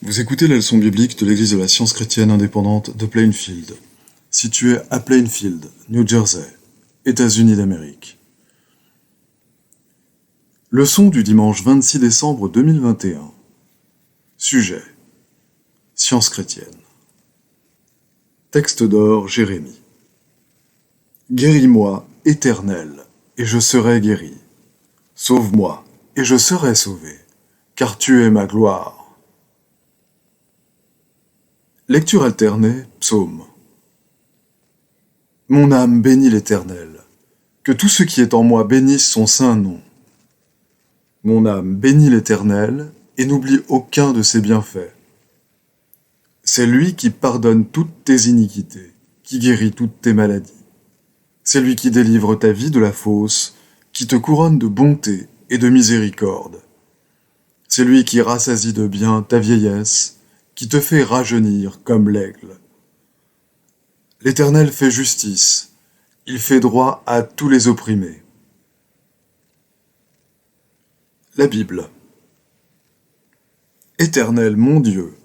Vous écoutez la leçon biblique de l'Église de la Science chrétienne indépendante de Plainfield, située à Plainfield, New Jersey, États-Unis d'Amérique. Leçon du dimanche 26 décembre 2021. Sujet: Science chrétienne. Texte d'or, Jérémie. Guéris-moi, Éternel, et je serai guéri. Sauve-moi, et je serai sauvé, car tu es ma gloire. Lecture alternée, psaume. Mon âme bénit l'Éternel. Que tout ce qui est en moi bénisse son saint nom. Mon âme bénit l'Éternel et n'oublie aucun de ses bienfaits. C'est lui qui pardonne toutes tes iniquités, qui guérit toutes tes maladies. C'est lui qui délivre ta vie de la fosse, qui te couronne de bonté et de miséricorde. C'est lui qui rassasie de bien ta vieillesse, qui te fait rajeunir comme l'aigle. L'Éternel fait justice, il fait droit à tous les opprimés. La Bible. Éternel mon Dieu,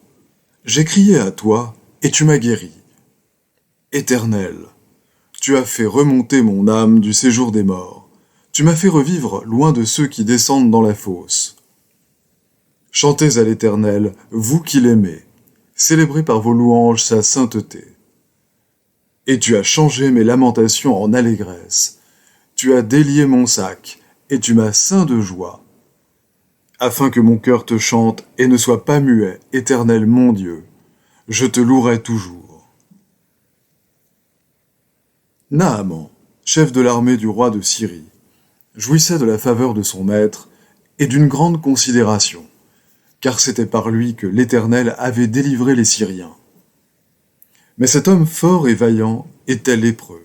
j'ai crié à toi et tu m'as guéri. Éternel, tu as fait remonter mon âme du séjour des morts. Tu m'as fait revivre loin de ceux qui descendent dans la fosse. Chantez à l'Éternel, vous qui l'aimez. Célébrez par vos louanges sa sainteté. Et tu as changé mes lamentations en allégresse. Tu as délié mon sac, et tu m'as ceint de joie. Afin que mon cœur te chante et ne soit pas muet, Éternel mon Dieu, je te louerai toujours. Naaman, chef de l'armée du roi de Syrie, jouissait de la faveur de son maître et d'une grande considération, car c'était par lui que l'Éternel avait délivré les Syriens. Mais cet homme fort et vaillant était lépreux.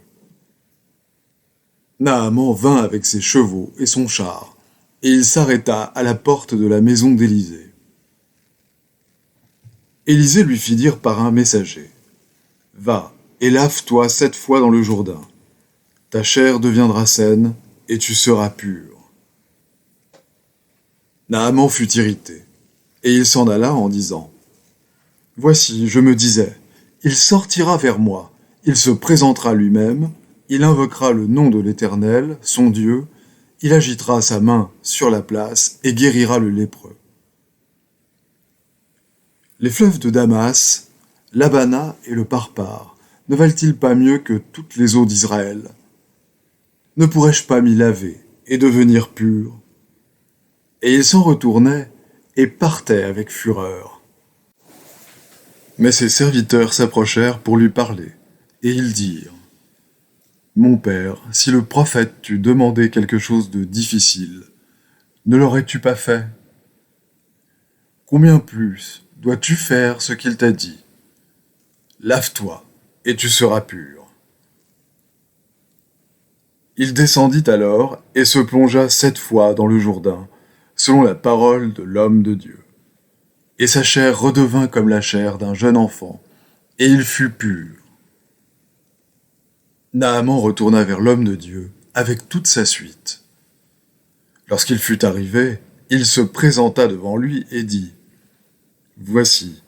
Naaman vint avec ses chevaux et son char, et il s'arrêta à la porte de la maison d'Élisée. Élisée lui fit dire par un messager: « Va et lave-toi 7 fois dans le Jourdain. Ta chair deviendra saine, et tu seras pur. » Naaman fut irrité, et il s'en alla en disant: « Voici, je me disais, il sortira vers moi, il se présentera lui-même, il invoquera le nom de l'Éternel, son Dieu, il agitera sa main sur la place et guérira le lépreux. » Les fleuves de Damas, l'Abana et le Parpar, ne valent-ils pas mieux que toutes les eaux d'Israël? Ne pourrais-je pas m'y laver et devenir pur? Et il s'en retournait et partait avec fureur. Mais ses serviteurs s'approchèrent pour lui parler, et ils dirent: « Mon père, si le prophète t'eût demandé quelque chose de difficile, ne l'aurais-tu pas fait? Combien plus dois-tu faire ce qu'il t'a dit? Lave-toi, et tu seras pur. » Il descendit alors et se plongea 7 fois dans le Jourdain, selon la parole de l'homme de Dieu. Et sa chair redevint comme la chair d'un jeune enfant, et il fut pur. Naaman retourna vers l'homme de Dieu avec toute sa suite. Lorsqu'il fut arrivé, il se présenta devant lui et dit: « Voici,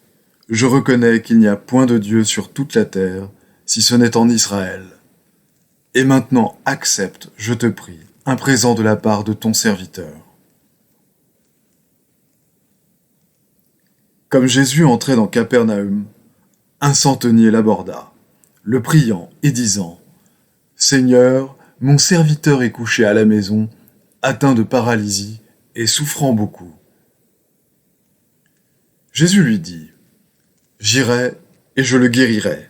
je reconnais qu'il n'y a point de Dieu sur toute la terre, si ce n'est en Israël. Et maintenant accepte, je te prie, un présent de la part de ton serviteur. » Comme Jésus entrait dans Capernaum, un centenier l'aborda, le priant et disant: « Seigneur, mon serviteur est couché à la maison, atteint de paralysie et souffrant beaucoup. » Jésus lui dit: « J'irai et je le guérirai. »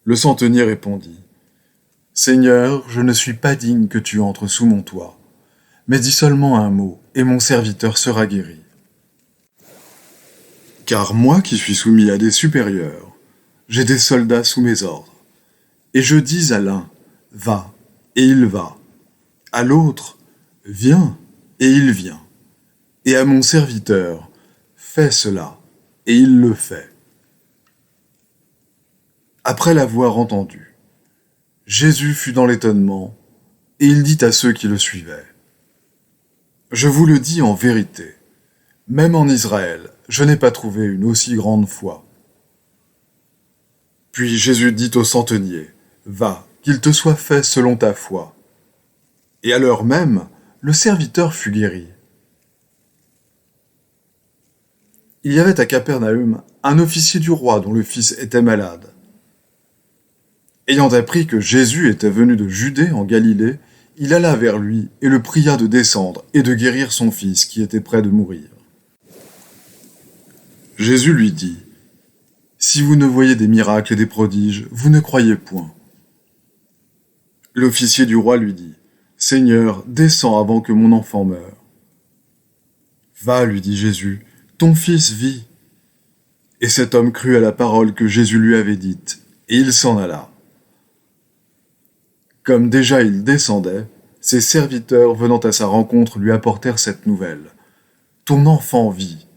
Le centenier répondit: « Seigneur, je ne suis pas digne que tu entres sous mon toit, mais dis seulement un mot et mon serviteur sera guéri. Car moi qui suis soumis à des supérieurs, j'ai des soldats sous mes ordres. Et je dis à l'un: va, et il va. À l'autre: viens, et il vient. Et à mon serviteur: fais cela, et il le fait. » Après l'avoir entendu, Jésus fut dans l'étonnement, et il dit à ceux qui le suivaient: « Je vous le dis en vérité, Même en Israël, je n'ai pas trouvé une aussi grande foi. » Puis Jésus dit au centenier, « Va, qu'il te soit fait selon ta foi. » Et à l'heure même, le serviteur fut guéri. Il y avait à Capernaüm un officier du roi dont le fils était malade. Ayant appris que Jésus était venu de Judée en Galilée, il alla vers lui et le pria de descendre et de guérir son fils qui était près de mourir. Jésus lui dit, « Si vous ne voyez des miracles et des prodiges, vous ne croyez point. » L'officier du roi lui dit, « Seigneur, descends avant que mon enfant meure. » « Va, lui dit Jésus, ton fils vit. » Et cet homme crut à la parole que Jésus lui avait dite, et il s'en alla. Comme déjà il descendait, ses serviteurs venant à sa rencontre lui apportèrent cette nouvelle. « Ton enfant vit. »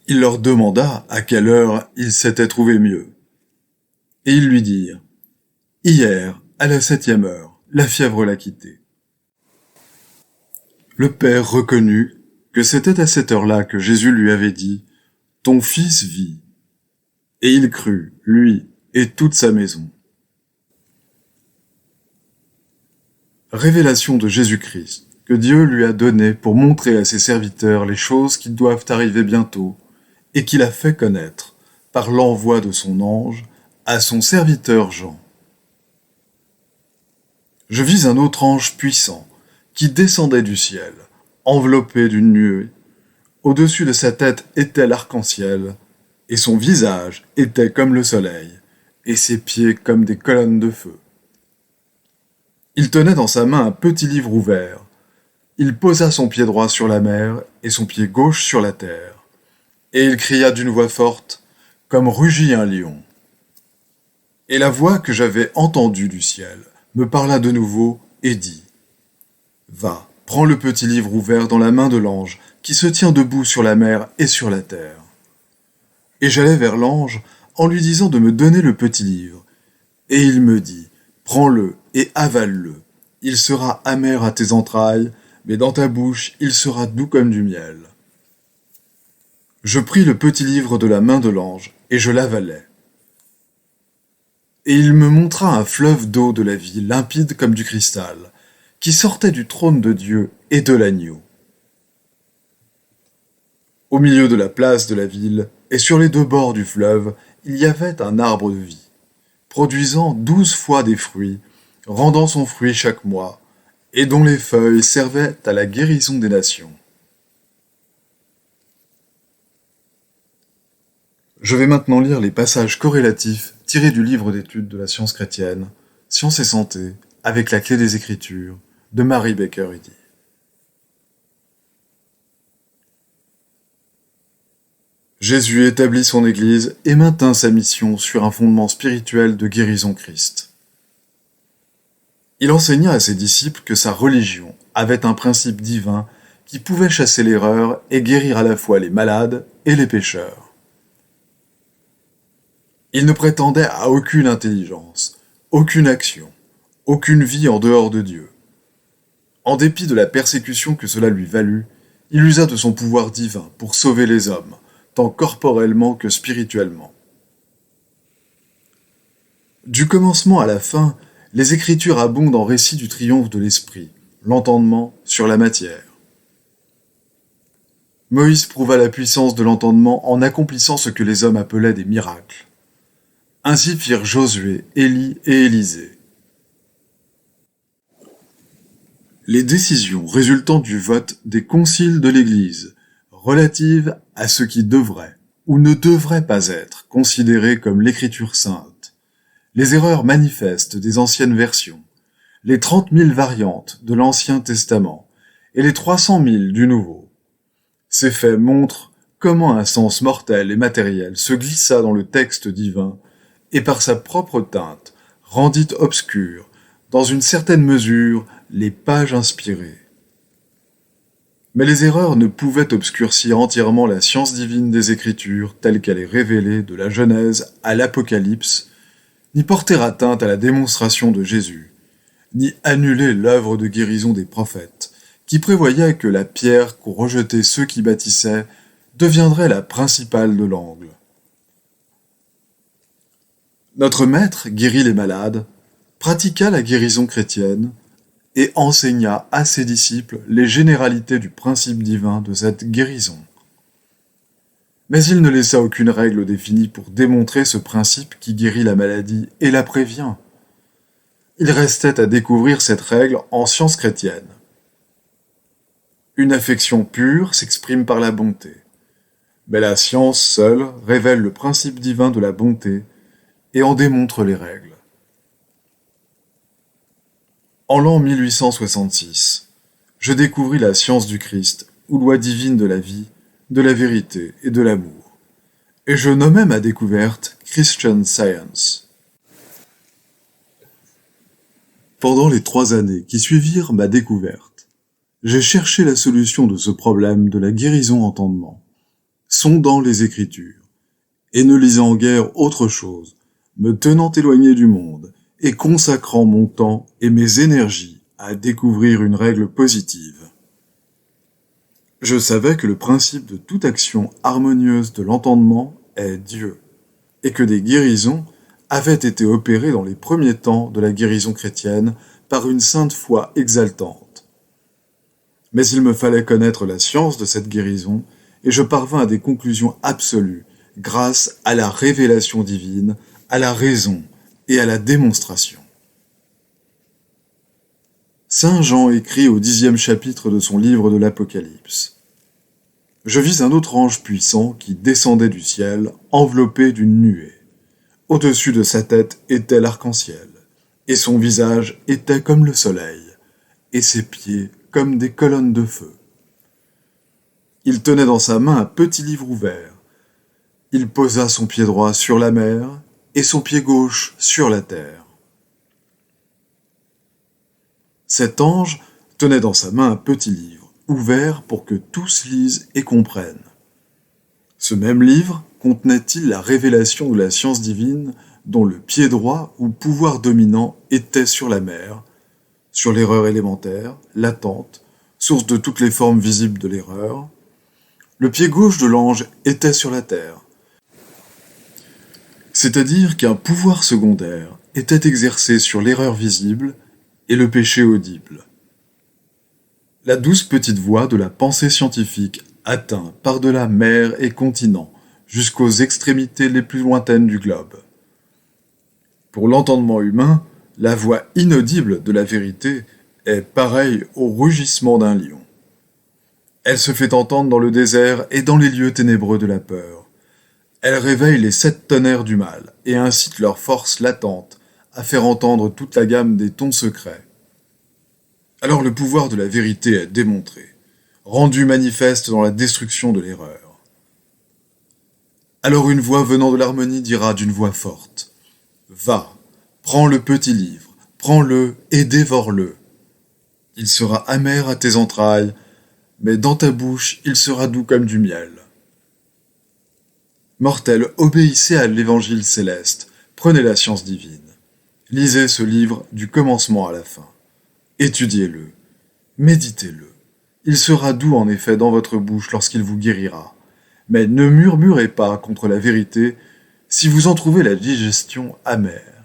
Il leur demanda à quelle heure il s'était trouvé mieux. Et ils lui dirent, « Hier, à la 7e heure, la fièvre l'a quitté. » Le père reconnut que c'était à cette heure-là que Jésus lui avait dit, « Ton fils vit. » Et il crut, lui et toute sa maison. Révélation de Jésus-Christ, que Dieu lui a donnée pour montrer à ses serviteurs les choses qui doivent arriver bientôt, et qu'il a fait connaître, par l'envoi de son ange, à son serviteur Jean. Je vis un autre ange puissant, qui descendait du ciel, enveloppé d'une nuée. Au-dessus de sa tête était l'arc-en-ciel, et son visage était comme le soleil, et ses pieds comme des colonnes de feu. Il tenait dans sa main un petit livre ouvert. Il posa son pied droit sur la mer et son pied gauche sur la terre. Et il cria d'une voix forte, comme rugit un lion. Et la voix que j'avais entendue du ciel me parla de nouveau et dit, « Va, prends le petit livre ouvert dans la main de l'ange qui se tient debout sur la mer et sur la terre. » Et j'allai vers l'ange en lui disant de me donner le petit livre. Et il me dit, « Prends-le et avale-le. Il sera amer à tes entrailles, mais dans ta bouche il sera doux comme du miel. » Je pris le petit livre de la main de l'ange et je l'avalai. Et il me montra un fleuve d'eau de la vie limpide comme du cristal, qui sortait du trône de Dieu et de l'agneau. Au milieu de la place de la ville et sur les deux bords du fleuve, il y avait un arbre de vie, produisant 12 fois des fruits, rendant son fruit chaque mois, et dont les feuilles servaient à la guérison des nations. Je vais maintenant lire les passages corrélatifs tirés du livre d'études de la science chrétienne, Science et santé, avec la clé des Écritures, de Mary Baker Eddy. Jésus établit son Église et maintint sa mission sur un fondement spirituel de guérison Christ. Il enseigna à ses disciples que sa religion avait un principe divin qui pouvait chasser l'erreur et guérir à la fois les malades et les pécheurs. Il ne prétendait à aucune intelligence, aucune action, aucune vie en dehors de Dieu. En dépit de la persécution que cela lui valut, il usa de son pouvoir divin pour sauver les hommes, tant corporellement que spirituellement. Du commencement à la fin, les Écritures abondent en récits du triomphe de l'esprit, l'entendement sur la matière. Moïse prouva la puissance de l'entendement en accomplissant ce que les hommes appelaient des miracles. Ainsi firent Josué, Élie et Élisée. Les décisions résultant du vote des conciles de l'Église, relatives à ce qui devrait ou ne devrait pas être considéré comme l'Écriture sainte, les erreurs manifestes des anciennes versions, les 30 000 variantes de l'Ancien Testament et les 300 000 du Nouveau. Ces faits montrent comment un sens mortel et matériel se glissa dans le texte divin et par sa propre teinte rendit obscures, dans une certaine mesure, les pages inspirées. Mais les erreurs ne pouvaient obscurcir entièrement la science divine des Écritures telle qu'elle est révélée de la Genèse à l'Apocalypse, ni porter atteinte à la démonstration de Jésus, ni annuler l'œuvre de guérison des prophètes, qui prévoyait que la pierre qu'ont rejetée ceux qui bâtissaient deviendrait la principale de l'angle. Notre maître guérit les malades, pratiqua la guérison chrétienne et enseigna à ses disciples les généralités du principe divin de cette guérison. Mais il ne laissa aucune règle définie pour démontrer ce principe qui guérit la maladie et la prévient. Il restait à découvrir cette règle en science chrétienne. Une affection pure s'exprime par la bonté, mais la science seule révèle le principe divin de la bonté et en démontre les règles. En l'an 1866, je découvris la science du Christ, ou loi divine de la vie, de la vérité et de l'amour, et je nommai ma découverte Christian Science. Pendant les 3 années qui suivirent ma découverte, j'ai cherché la solution de ce problème de la guérison entendement, sondant les Écritures, et ne lisant guère autre chose, me tenant éloigné du monde, et consacrant mon temps et mes énergies à découvrir une règle positive. Je savais que le principe de toute action harmonieuse de l'entendement est Dieu, et que des guérisons avaient été opérées dans les premiers temps de la guérison chrétienne par une sainte foi exaltante. Mais il me fallait connaître la science de cette guérison, et je parvins à des conclusions absolues grâce à la révélation divine, à la raison et à la démonstration. Saint Jean écrit au 10e chapitre de son livre de l'Apocalypse. Je vis un autre ange puissant qui descendait du ciel, enveloppé d'une nuée. Au-dessus de sa tête était l'arc-en-ciel, et son visage était comme le soleil, et ses pieds comme des colonnes de feu. Il tenait dans sa main un petit livre ouvert. Il posa son pied droit sur la mer, et son pied gauche sur la terre. Cet ange tenait dans sa main un petit livre, ouvert pour que tous lisent et comprennent. Ce même livre contenait-il la révélation de la science divine dont le pied droit ou pouvoir dominant était sur la mer, sur l'erreur élémentaire, latente, source de toutes les formes visibles de l'erreur. Le pied gauche de l'ange était sur la terre, c'est-à-dire qu'un pouvoir secondaire était exercé sur l'erreur visible et le péché audible. La douce petite voix de la pensée scientifique atteint par-delà mer et continent jusqu'aux extrémités les plus lointaines du globe. Pour l'entendement humain, la voix inaudible de la vérité est pareille au rugissement d'un lion. Elle se fait entendre dans le désert et dans les lieux ténébreux de la peur. Elle réveille les 7 tonnerres du mal et incite leur force latente à faire entendre toute la gamme des tons secrets. Alors le pouvoir de la vérité est démontré, rendu manifeste dans la destruction de l'erreur. Alors une voix venant de l'harmonie dira d'une voix forte : « Va, prends le petit livre, prends-le et dévore-le. Il sera amer à tes entrailles, mais dans ta bouche il sera doux comme du miel. » Mortels, obéissez à l'évangile céleste, prenez la science divine. Lisez ce livre du commencement à la fin. Étudiez-le, méditez-le. Il sera doux en effet dans votre bouche lorsqu'il vous guérira. Mais ne murmurez pas contre la vérité si vous en trouvez la digestion amère.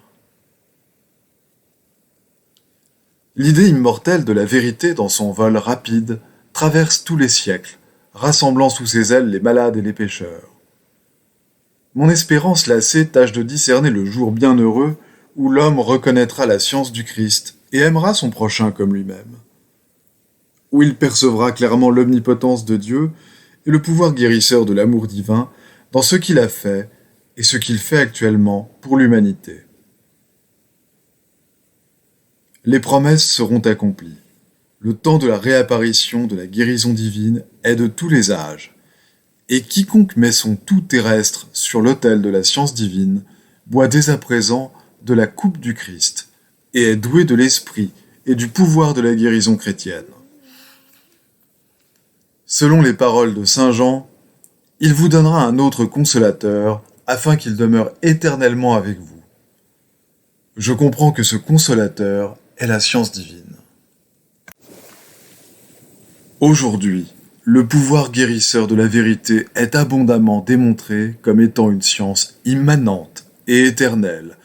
L'idée immortelle de la vérité dans son vol rapide traverse tous les siècles, rassemblant sous ses ailes les malades et les pécheurs. Mon espérance lassée tâche de discerner le jour bienheureux où l'homme reconnaîtra la science du Christ et aimera son prochain comme lui-même. Où il percevra clairement l'omnipotence de Dieu et le pouvoir guérisseur de l'amour divin dans ce qu'il a fait et ce qu'il fait actuellement pour l'humanité. Les promesses seront accomplies. Le temps de la réapparition de la guérison divine est de tous les âges. Et quiconque met son tout terrestre sur l'autel de la science divine boit dès à présent de la coupe du Christ et est doué de l'esprit et du pouvoir de la guérison chrétienne. Selon les paroles de Saint Jean, il vous donnera un autre consolateur afin qu'il demeure éternellement avec vous. Je comprends que ce consolateur est la science divine. Aujourd'hui, le pouvoir guérisseur de la vérité est abondamment démontré comme étant une science immanente et éternelle,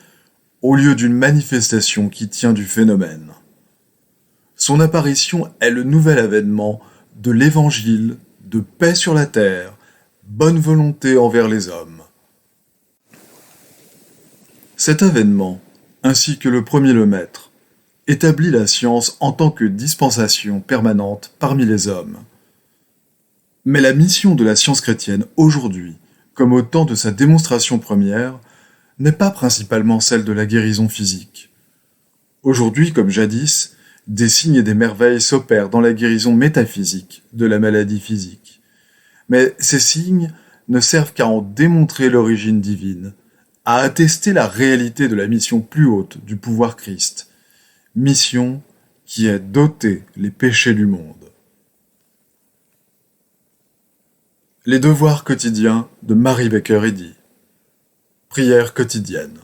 au lieu d'une manifestation qui tient du phénomène. Son apparition est le nouvel avènement de l'évangile de paix sur la terre, bonne volonté envers les hommes. Cet avènement, ainsi que le premier le maître, établit la science en tant que dispensation permanente parmi les hommes. Mais la mission de la science chrétienne aujourd'hui, comme au temps de sa démonstration première, n'est pas principalement celle de la guérison physique. Aujourd'hui, comme jadis, des signes et des merveilles s'opèrent dans la guérison métaphysique de la maladie physique. Mais ces signes ne servent qu'à en démontrer l'origine divine, à attester la réalité de la mission plus haute du pouvoir Christ, mission qui est d'ôter les péchés du monde. Les devoirs quotidiens de Mary Baker Eddy. Prière quotidienne.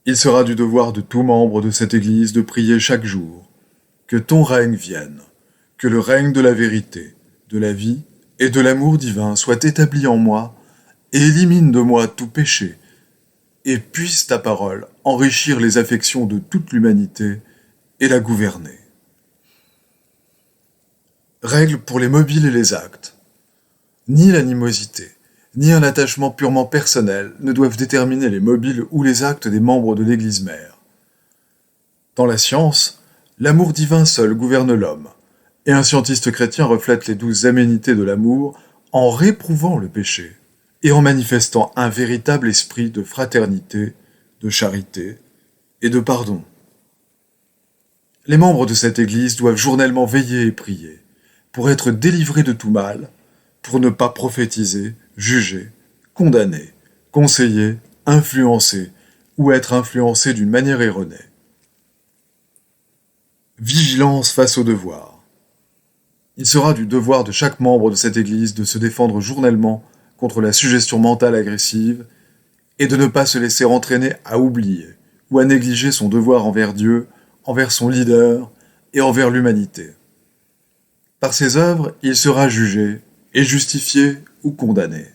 Il sera du devoir de tout membre de cette Église de prier chaque jour. Que ton règne vienne, que le règne de la vérité, de la vie et de l'amour divin soit établi en moi et élimine de moi tout péché, et puisse ta parole enrichir les affections de toute l'humanité et la gouverner. Règle pour les mobiles et les actes. Ni l'animosité, ni un attachement purement personnel ne doivent déterminer les mobiles ou les actes des membres de l'Église mère. Dans la science, l'amour divin seul gouverne l'homme, et un scientiste chrétien reflète les douces aménités de l'amour en réprouvant le péché et en manifestant un véritable esprit de fraternité, de charité et de pardon. Les membres de cette Église doivent journellement veiller et prier pour être délivrés de tout mal, pour ne pas prophétiser, juger, condamner, conseiller, influencer ou être influencés d'une manière erronée. Vigilance face au devoir. Il sera du devoir de chaque membre de cette Église de se défendre journellement contre la suggestion mentale agressive et de ne pas se laisser entraîner à oublier ou à négliger son devoir envers Dieu, envers son leader et envers l'humanité. Par ses œuvres, il sera jugé et justifié ou condamné.